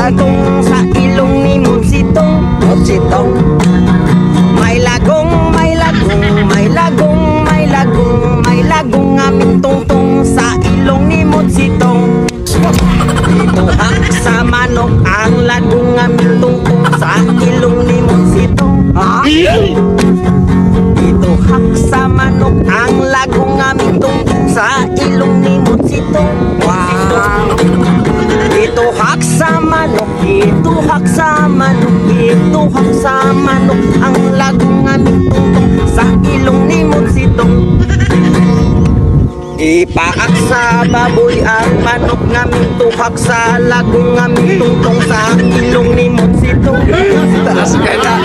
lagong sa ilong ni Mutsitong, Mutsitong. May lagong, may lagong, may lagong, may lagong, may lagong aming tungtong sa ilong ni Mutsitong. Dito hak sa manok ang lagong aming tungtong sa ilong ni Mutsitong. Dito hak sa manok ang lagong aming tungtong sa ilong ni Mutsitong. Dito hak sa manok, dito hak sa manok, dito hak sa manok ang lagong aming tungtong sa ilong ni Mutsitong. Ipaak sa baboy ang manok naming tuhak sa lagong aming tungtong sa ilong ni Mutsitong. Taas ka na.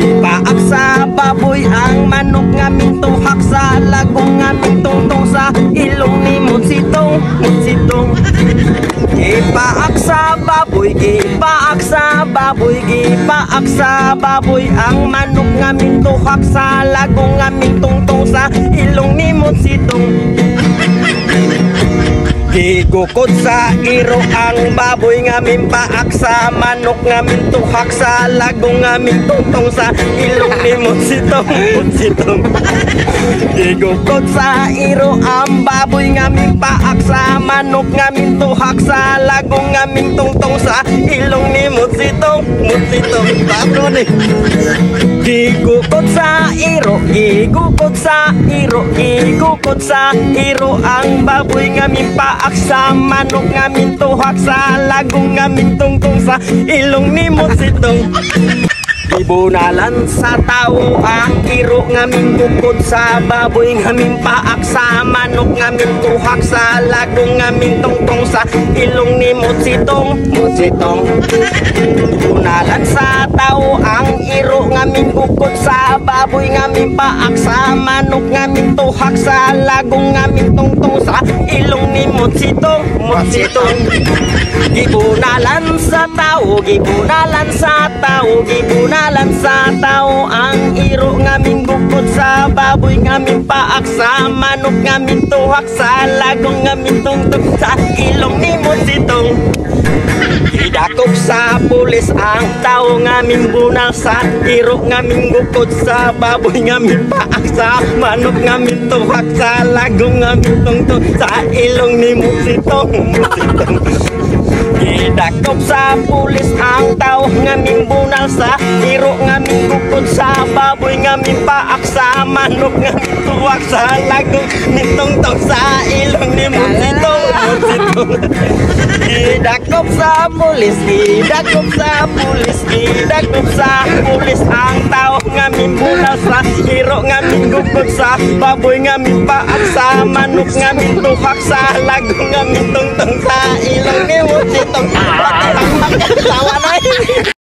Ipaak sa baboy ang manok naming tuhak sa lagong aming tungtong sa ilong ni Mutsitong, Mutsitong. Ipaak sa baboy, ipaak sa baboy, ipaak sa baboy ang manok naming tuhak sa lagong aming tungtong sa ilong ni Mutsitong. Gigukod sa iro ang baboy ngamin paak sa manok ngamin tuhak sa lagong ngamin tungtong sa ilong ni Mutsitong, Mutsitong. Gigukod sa iro ang baboy ngamin paak sa manok ngamin tuhak sa lagong ngamin tungtong sa ilong ni Mutsitong, Mutsitong. Bago ni gigukod sa iro, gigukod sa iro, gigukod sa iro ang baboy ngamin paak sa manok ngamin tuhak sa lagong ngamin tungtong sa ilong ni Mutsitong. Ibunalan sa tao ang iro ngamin bukod sa baboy ngamin paak sa manok ngamin tuhak sa lagong ngamin tungtong sa ilong ni Mutsitong, Mutsitong. Ibunalan sa tao ang iro ngamin bukod sa baboy ngamin paak sa manok ngamin tuhak sa lagong ngamin tungtong sa ilong ni Mutsitong, Mutsitong. Gibunalan sa tao, gibunalan sa tao, gibunalan sa tao ang iro ngamin bukod sa baboy ngamin paak sa manok ngamin tuhak sa lagong ngamin tungtong sa ilong ni Mutsitong. Idakop sa pulis ang tao ngamin bunal sa iro ngamin bukod sa baboy ngamin paak sa manok ngamin tuhak sa lagong ngamin tungtong sa ilong ni Mutsitong, Mutsitong. Idakop sa pulis ang tao ngamin bunal sa iro ngamin bukod sa baboy ngamin paak sa manok ngamin tuhak sa lagong nitungtong sa ilong ni Mutsitong, Mutsitong. Idakop sa pulis, idakop sa pulis, idakop sa pulis ang tao ngamin bunal sa iro ngamin bukod sa baboy ngamin paak sa manok ngamin tuhak sa lagong ngamin tungtong sa ilong ni Mutsitong. Tawa na